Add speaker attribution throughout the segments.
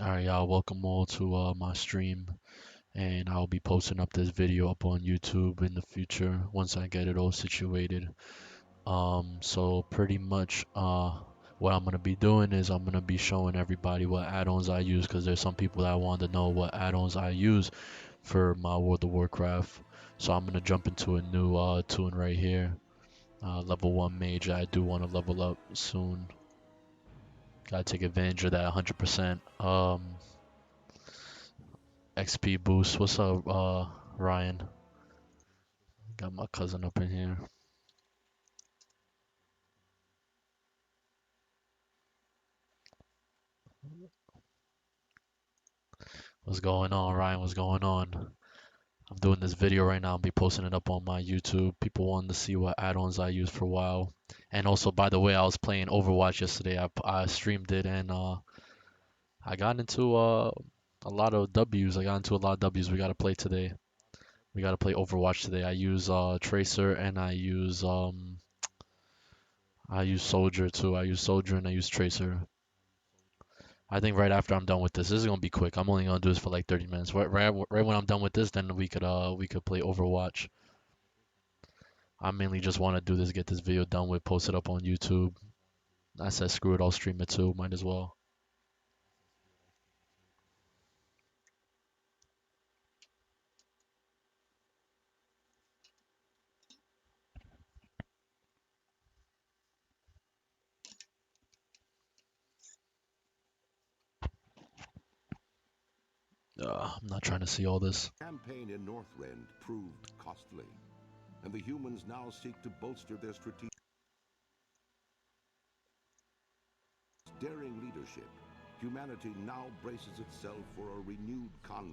Speaker 1: Alright, y'all, welcome all to my stream, and I'll be posting up this video up on YouTube in the future once I get it all situated. So pretty much, what I'm gonna be doing is I'm gonna be showing everybody what add-ons I use, because there's some people that want to know what add-ons I use for my World of Warcraft. So I'm gonna jump into a new tune right here, level 1 mage. I do want to level up soon. Gotta take advantage of that 100%. XP boost. What's up, Ryan? Got my cousin up in here. What's going on, Ryan? What's going on? I'm doing this video right now. I'll be posting it up on my YouTube. People wanted to see what add-ons I use for a while. And also, by the way, I was playing Overwatch yesterday. I streamed it, and I got into a lot of W's. I got into a lot of W's. We gotta play today. We gotta play Overwatch today. I use Tracer, and I use Soldier too. I use Soldier and I use Tracer. I think right after I'm done with this is gonna be quick. I'm only gonna do this for like 30 minutes. Right when I'm done with this, then we could play Overwatch. I mainly just want to do this, get this video done with, post it up on YouTube. I said screw it, I'll stream it too. Might as well. I'm not trying to see all this.
Speaker 2: Campaign in Northrend proved costly, and the humans now seek to bolster their strategic daring leadership. Humanity now braces itself for a renewed conflict.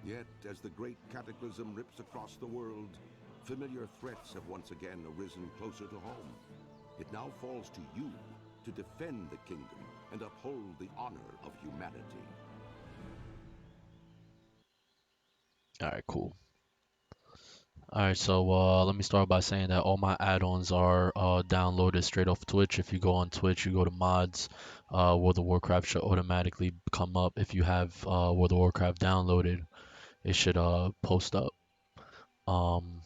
Speaker 2: Yet, as the great cataclysm rips across the world, familiar threats have once again arisen closer to home. It now falls to you to defend the kingdom and uphold the honor of humanity.
Speaker 1: All right, cool. All right, so let me start by saying that all my add-ons are downloaded straight off Twitch. If you go on Twitch, you go to mods, World of Warcraft should automatically come up. If you have World of Warcraft downloaded, it should post up. Um,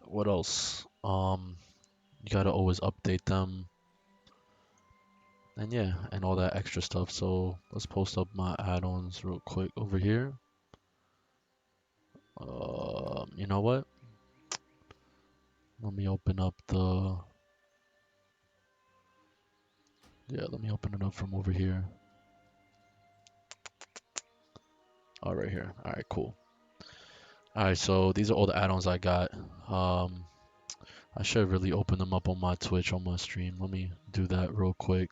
Speaker 1: what else? You gotta always update them, and yeah, and all that extra stuff. So let's post up my add-ons real quick over here. You know what? Let me open up the Yeah, let me open it up from over here. All right, here. All right, cool. All right, so these are all the add-ons I got. Um, I should really open them up on my Twitch on my stream. Let me do that real quick.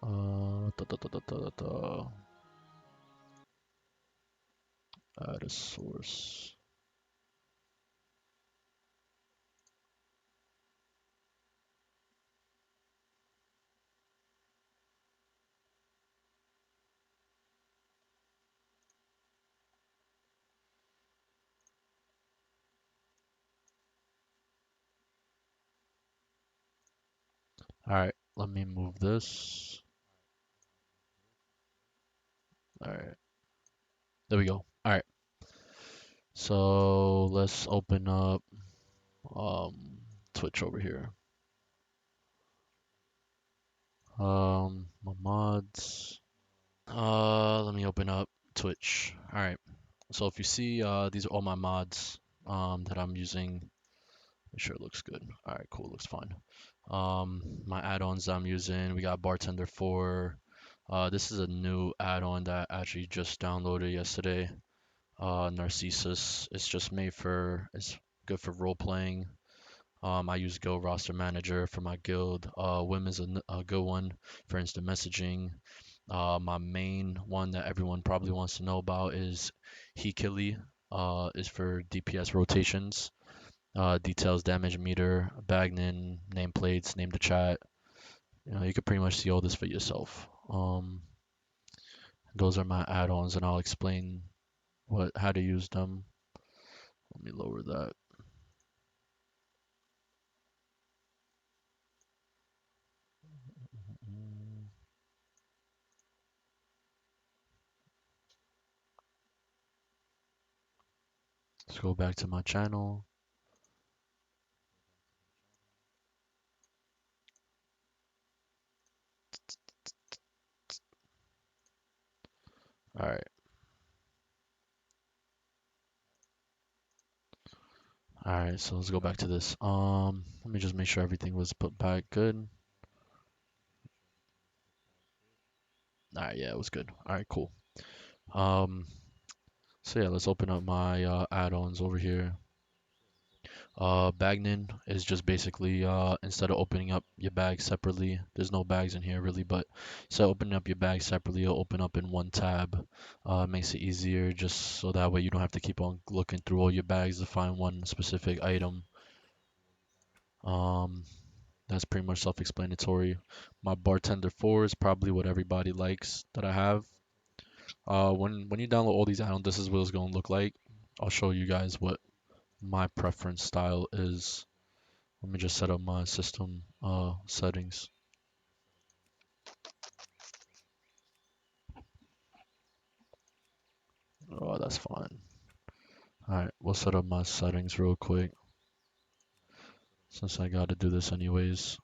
Speaker 1: Da, da, da, da, da, da. Add a source. All right, let me move this. All right, there we go. All right, so let's open up Twitch over here. My mods. Let me open up Twitch. All right. So if you see, these are all my mods that I'm using. Make sure it looks good. All right, cool. Looks fine. My add-ons I'm using. We got Bartender 4. This is a new add-on that I actually just downloaded yesterday. Narcissus. It's good for role playing. I use Go Roster Manager for my guild. Wim is a good one for instant messaging. My main one that everyone probably wants to know about is Hikili. Is for DPS rotations. Details, damage meter, Bagnan, nameplates, name the chat. You can pretty much see all this for yourself. Those are my add-ons, and I'll explain how to use them. Let me lower that. Let's go back to my channel. All right. All right, so let's go back to this. Let me just make sure everything was put back good. All right, yeah, it was good. All right, cool. Um, so yeah, let's open up my add-ons over here. Bagnin is just basically instead of opening up your bag separately, there's no bags in here really, but so opening up your bag separately, it'll open up in one tab. Makes it easier just so that way you don't have to keep on looking through all your bags to find one specific item. Um, that's pretty much self-explanatory. My bartender 4 is probably what everybody likes that I have. When you download all these add-ons, this is what it's gonna look like. I'll show you guys what my preference style is. Let me just set up my system settings. Oh, that's fine. All right, we'll set up my settings real quick since I got to do this anyways.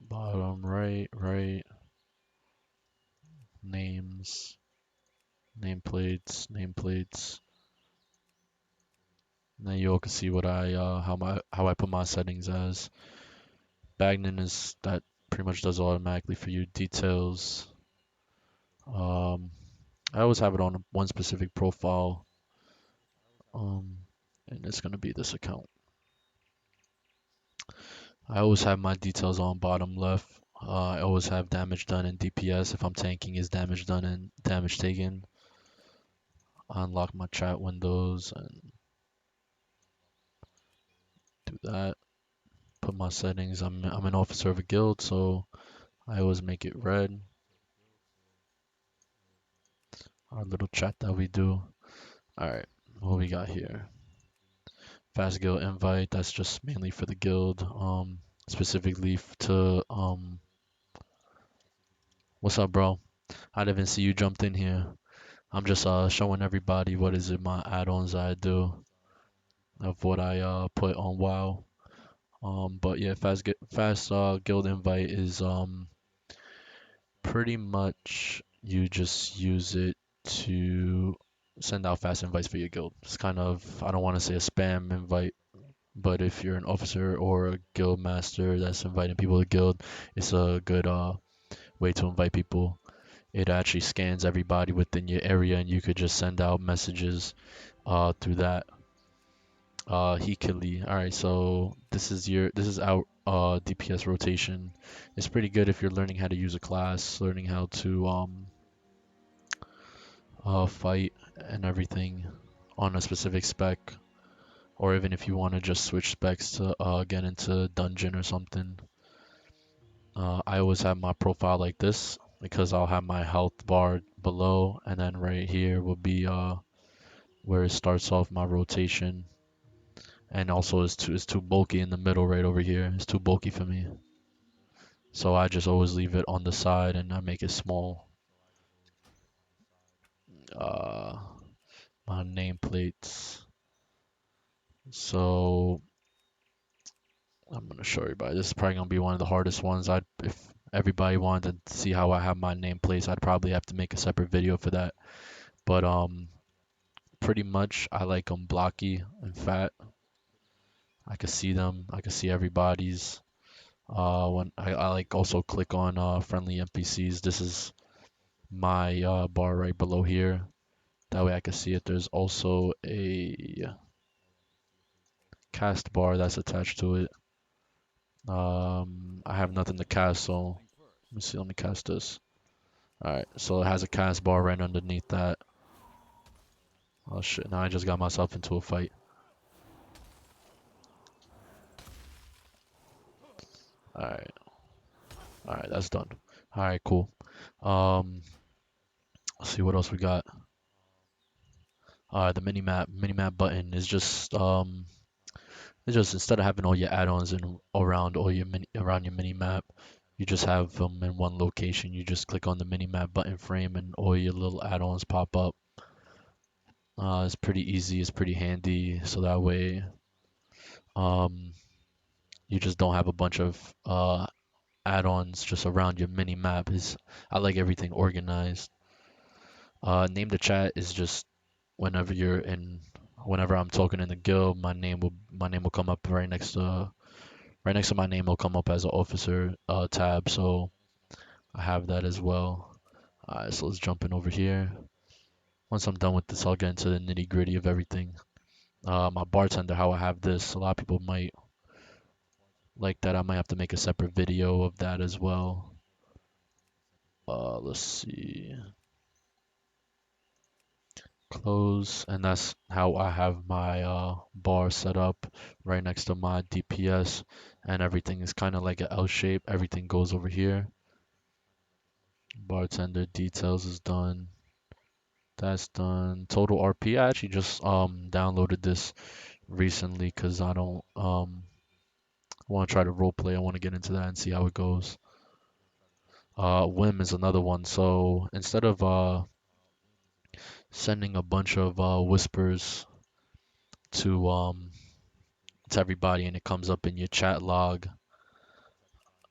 Speaker 1: Bottom right, names, nameplates. And then you all can see what I how I put my settings as. Bagnan is that pretty much does it automatically for you. Details. Um, I always have it on one specific profile. Um, and it's gonna be this account. I always have my details on bottom left. I always have damage done and DPS. If I'm tanking, is damage done and damage taken. Unlock my chat windows and do that. Put my settings. I'm an officer of a guild, so I always make it red. Our little chat that we do. All right, what we got here? Fast guild invite. That's just mainly for the guild. Specifically to What's up, bro? I didn't even see you jumped in here. I'm just showing everybody what is it my add-ons I do of what I put on WoW. But yeah, fast guild invite is pretty much you just use it to send out fast invites for your guild. It's kind of I don't want to say a spam invite, but if you're an officer or a guild master that's inviting people to guild, it's a good way to invite people. It actually scans everybody within your area, and you could just send out messages through that. Hikili. All right, so this is our DPS rotation. It's pretty good if you're learning how to use a class, learning how to fight and everything on a specific spec, or even if you want to just switch specs to get into dungeon or something. I always have my profile like this because I'll have my health bar below, and then right here will be where it starts off my rotation. And also it's too bulky in the middle right over here. It's too bulky for me. So I just always leave it on the side and I make it small. Uh, my nameplates. So I'm gonna show everybody. This is probably gonna be one of the hardest ones. If everybody wanted to see how I have my nameplates, I'd probably have to make a separate video for that. But pretty much I like them blocky and fat. I can see them. I can see everybody's. When I like also click on friendly NPCs. This is my bar right below here. That way I can see it. There's also a cast bar that's attached to it. I have nothing to cast, so let me see. Let me cast this. All right, so it has a cast bar right underneath that. Oh shit! Now I just got myself into a fight. All right, all right, that's done. All right, cool. Um, let's see what else we got. The minimap button is just it's just instead of having all your add-ons and around all your around your mini map, You just have them in one location. You just click on the mini map button frame and all your little add-ons pop up. It's pretty easy. It's pretty handy. So that way, um, you just don't have a bunch of add-ons just around your mini map. Is I like everything organized. Name the chat is just whenever you're in, whenever I'm talking in the guild, my name will come up right next to my name will come up as an officer tab. So I have that as well. Alright, so let's jump in over here. Once I'm done with this, I'll get into the nitty gritty of everything. My bartender, how I have this. A lot of people might like that. I might have to make a separate video of that as well. Let's see. Close, and that's how I have my bar set up right next to my DPS, and everything is kind of like an L shape. Everything goes over here. Bartender details is done. That's done. Total RP. I actually just downloaded this recently because I don't want to try to roleplay. I want to get into that and see how it goes. Whim is another one. So instead of sending a bunch of whispers to everybody and it comes up in your chat log,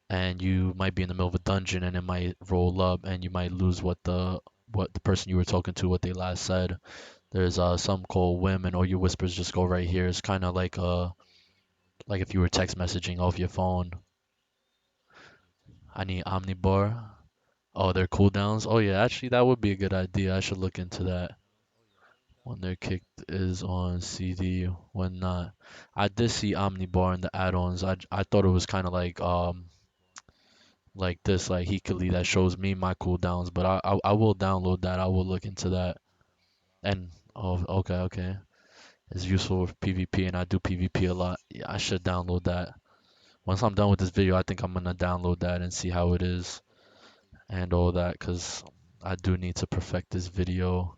Speaker 1: and you might be in the middle of a dungeon and it might roll up and you might lose what the person you were talking to, what they last said. There's some called whim, and all your whispers just go right here. It's kind of like if you were text messaging off your phone. I need omnibar. Oh, their cooldowns. Oh yeah, actually that would be a good idea. I should look into that. When they're kicked is on CD, when not. I did see omnibar in the add-ons. I thought it was kind of like this, like Hikali that shows me my cooldowns, but I will download that. I will look into that. And oh, okay. It's useful for PvP, and I do PvP a lot. Yeah, I should download that. Once I'm done with this video, I think I'm gonna download that and see how it is and all that, cause I do need to perfect this video,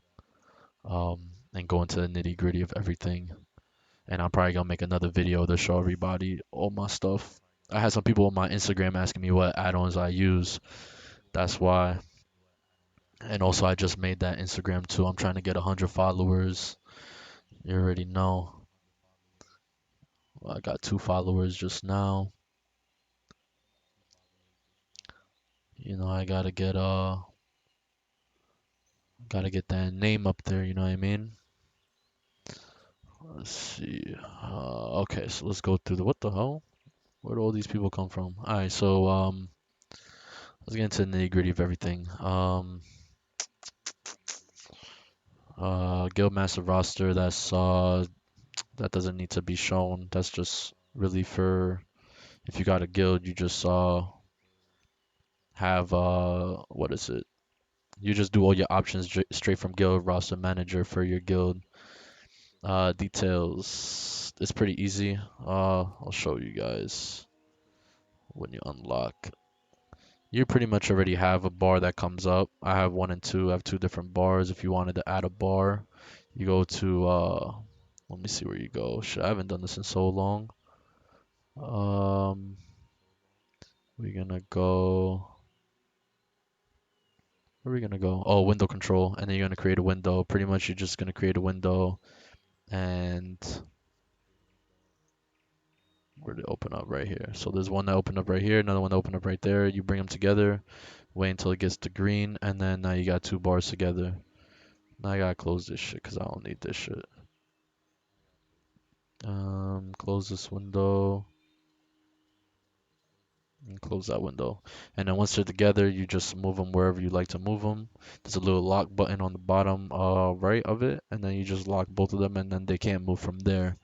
Speaker 1: and go into the nitty gritty of everything. And I'm probably gonna make another video to show everybody all my stuff. I had some people on my Instagram asking me what add-ons I use. That's why. And also, I just made that Instagram too. I'm trying to get 100 followers. You already know. I got 2 followers just now. I gotta get that name up there. You know what I mean? Let's see. Okay, so let's go through what the hell? Where do all these people come from? All right, so let's get into the nitty gritty of everything. Guildmaster roster. That doesn't need to be shown. That's just really for if you got a guild, you just have what is it? You just do all your options straight from guild roster manager for your guild. Details. It's pretty easy. I'll show you guys when you unlock. You pretty much already have a bar that comes up. I have one and two. I have two different bars. If you wanted to add a bar, you go to let me see where you go. Shit, I haven't done this in so long. Um, we're gonna go. Where are we gonna go? Oh, window control, and then you're gonna create a window. Pretty much, you're just gonna create a window, and where did it open up right here? So there's one that opened up right here, another one that opened up right there. You bring them together, wait until it gets to green, and then now you got two bars together. Now I gotta close this shit because I don't need this shit. Close this window and close that window. And then once they're together, you just move them wherever you like to move them. There's a little lock button on the bottom right of it, and then you just lock both of them, and then they can't move from there.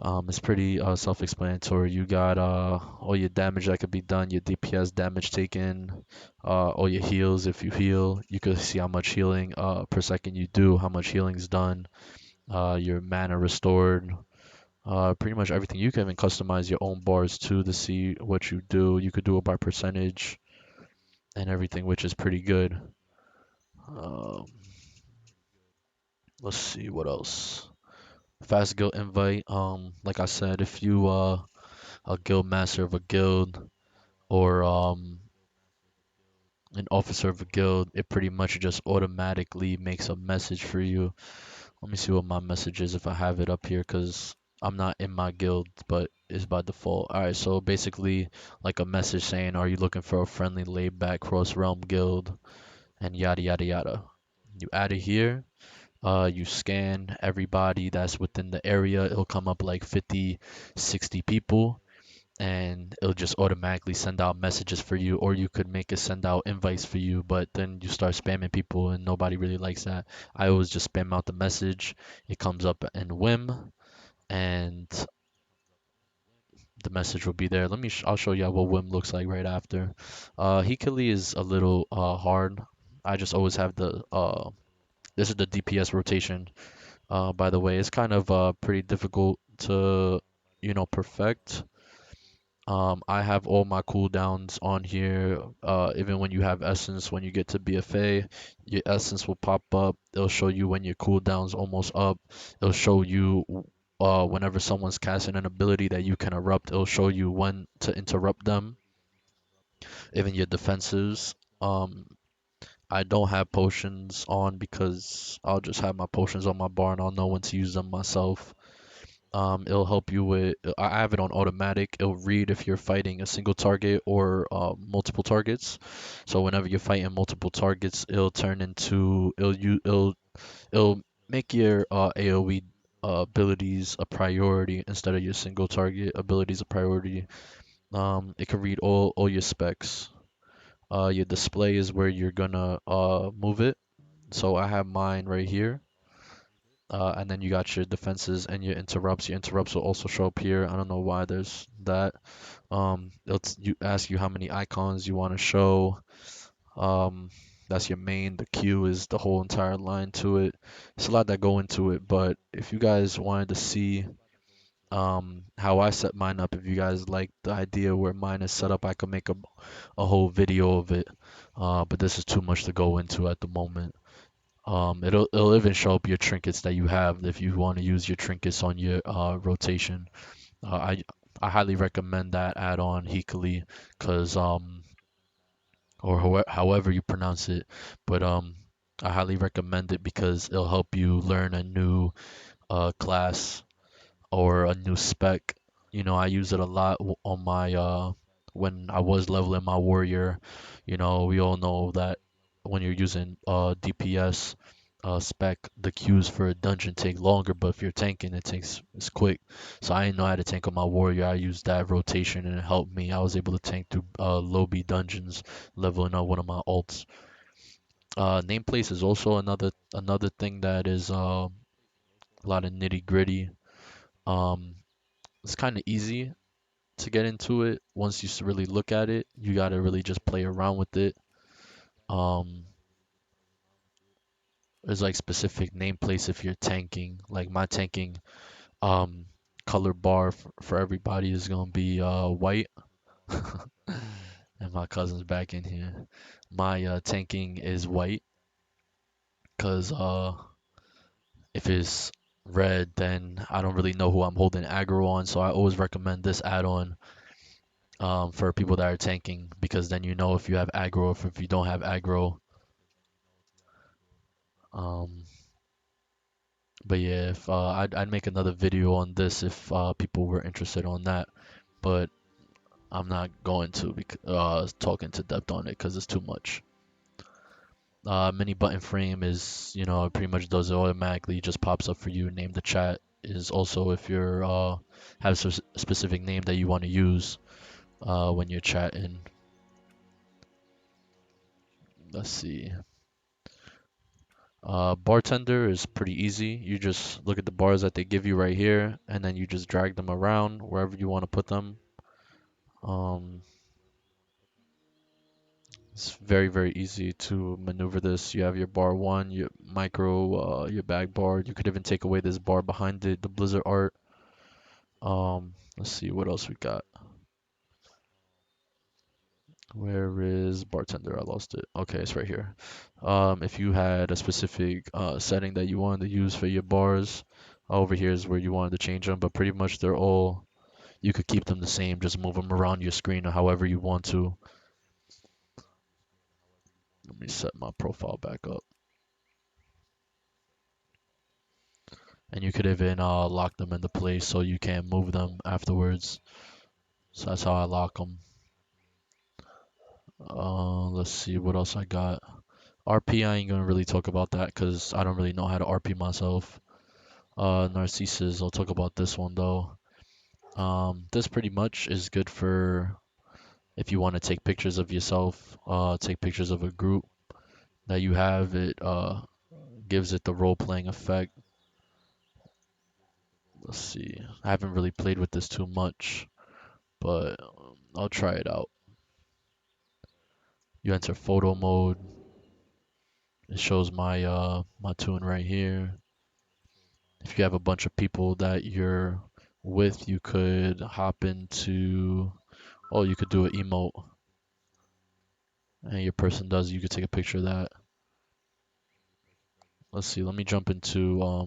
Speaker 1: It's pretty self-explanatory. You got all your damage that could be done, your DPS damage taken, all your heals. If you heal, you could see how much healing per second you do, how much healing's done, your mana restored, pretty much everything. You can even customize your own bars too to see what you do. You could do it by percentage and everything, which is pretty good. Um, let's see what else. Fast guild invite. Like I said, if you a guild master of a guild, or an officer of a guild, it pretty much just automatically makes a message for you. Let me see what my message is if I have it up here, because I'm not in my guild, but it's by default. All right, so basically like a message saying, "Are you looking for a friendly, laid-back cross-realm guild?" and yada yada yada. You add it here. You scan everybody that's within the area. It'll come up like 50, 60 people, and it'll just automatically send out messages for you, or you could make it send out invites for you, but then you start spamming people and nobody really likes that. I always just spam out the message. It comes up in Wim, and the message will be there. I'll show you what Wim looks like right after. Hikali is a little hard. I just always have the this is the DPS rotation. By the way, it's kind of pretty difficult to perfect. I have all my cooldowns on here. Even when you have essence, when you get to BFA, your essence will pop up. It'll show you when your cooldown's almost up. It'll show you whenever someone's casting an ability that you can erupt. It'll show you when to interrupt them. Even your defenses. Um, I don't have potions on because I'll just have my potions on my bar and I'll know when to use them myself. It'll help you with. I have it on automatic. It'll read if you're fighting a single target or multiple targets. So whenever you're fighting multiple targets, it'll turn into it'll make your AOE abilities a priority instead of your single target abilities a priority. It can read all your specs. Your display is where you're gonna move it. So I have mine right here. And then you got your defenses and your interrupts. Your interrupts will also show up here. I don't know why there's that. You ask you how many icons you want to show. Um, that's your main. The queue is the whole entire line to it. It's a lot that go into it, but if you guys wanted to see how I set mine up, if you guys like the idea where mine is set up, I could make a whole video of it. But this is too much to go into at the moment. It'll even show up your trinkets that you have if you want to use your trinkets on your rotation. I highly recommend that add-on Hikali, cause or however you pronounce it, but I highly recommend it because it'll help you learn a new class or a new spec. I use it a lot on my when I was leveling my warrior. We all know that when you're using DPS spec, the queues for a dungeon take longer, but if you're tanking, it's quick. So I didn't know how to tank on my warrior. I used that rotation and it helped me. I was able to tank through lobby dungeons, leveling up one of my alts. Nameplates is also another thing that is a lot of nitty gritty. Um, it's kind of easy to get into it once you really look at it. You gotta really just play around with it. Um, there's like specific nameplates if you're tanking. Like my tanking um color bar for everybody is gonna be white. And my cousin's back in here. My tanking is white because if it's red, then I don't really know who I'm holding aggro on. So I always recommend this add-on for people that are tanking because then you know if you have aggro, if you don't have aggro. Um, but yeah, if I'd make another video on this if people were interested on that, but I'm not going to because talk into depth on it because it's too much. Mini button frame is, it pretty much does it automatically, just pops up for you. Name the chat is also if you're have a specific name that you want to use when you're chatting. Let's see. Bartender is pretty easy. You just look at the bars that they give you right here, and then you just drag them around wherever you want to put them. Um, it's very, very easy to maneuver this. You have your bar one, your micro, your bag bar. You could even take away this bar behind it, the Blizzard art. Let's see what else we got. Where is bartender? I lost it. Okay, it's right here. If you had a specific setting that you wanted to use for your bars, over here is where you wanted to change them, but pretty much they're all you could keep them the same, just move them around your screen or however you want to. Let me set my profile back up. And you could even lock them into place so you can't move them afterwards. So that's how I lock them. Let's see what else I got. RP, I ain't gonna really talk about that because I don't really know how to RP myself. Narcissus, I'll talk about this one though. This pretty much is good for if you want to take pictures of yourself, take pictures of a group that you have. It gives it the role-playing effect. Let's see. I haven't really played with this too much, but I'll try it out. You enter photo mode. It shows my tune right here. If you have a bunch of people that you're with, you could hop into. Oh, you could do an emote, and your person does. You could take a picture of that. Let's see. Let me jump into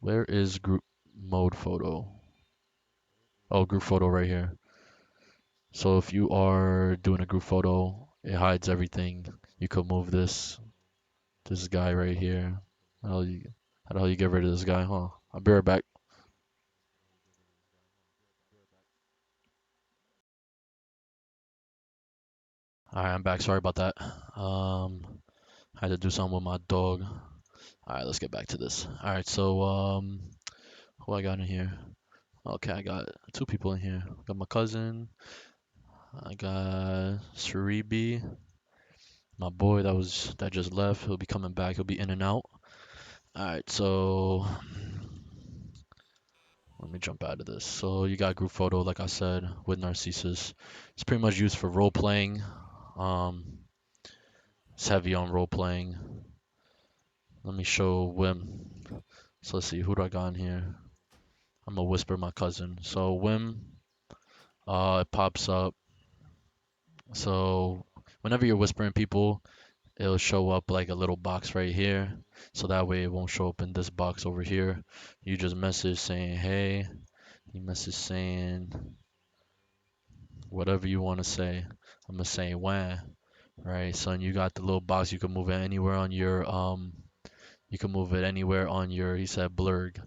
Speaker 1: where is group mode photo? Oh, group photo right here. So if you are doing a group photo, it hides everything. You could move this guy right here. How the hell you get rid of this guy, huh? I'll be right back. Alright, I'm back. Sorry about that. Had to do something with my dog. Alright, let's get back to this. Alright, so who I got in here? Okay, I got two people in here. I got my cousin. I got Sharibi, my boy that just left. He'll be coming back. He'll be in and out. Alright, so let me jump out of this. So you got group photo, like I said, with Narcissus. It's pretty much used for role playing. Um, it's heavy on role playing. Let me show Wim. So let's see, who do I got in here? I'm gonna whisper my cousin. So Wim, it pops up. So whenever you're whispering people, it'll show up like a little box right here. So that way it won't show up in this box over here. You just message saying, hey. You message saying whatever you want to say. I'm gonna say when, right? So you got the little box. You can move it anywhere on your You can move it anywhere on your. He said blurg.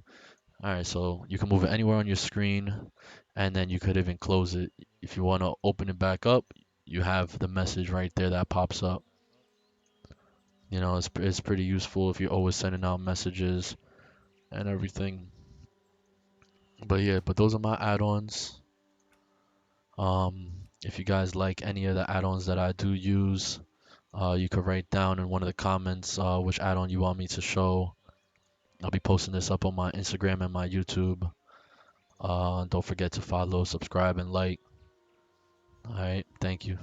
Speaker 1: All right, so you can move it anywhere on your screen, and then you could even close it. If you want to open it back up, you have the message right there that pops up. You know, it's pretty useful if you're always sending out messages and everything. But yeah, but those are my add-ons. If you guys like any of the add-ons that I do use, you could write down in one of the comments which add-on you want me to show. I'll be posting this up on my Instagram and my YouTube. Don't forget to follow, subscribe, and like. All right, thank you.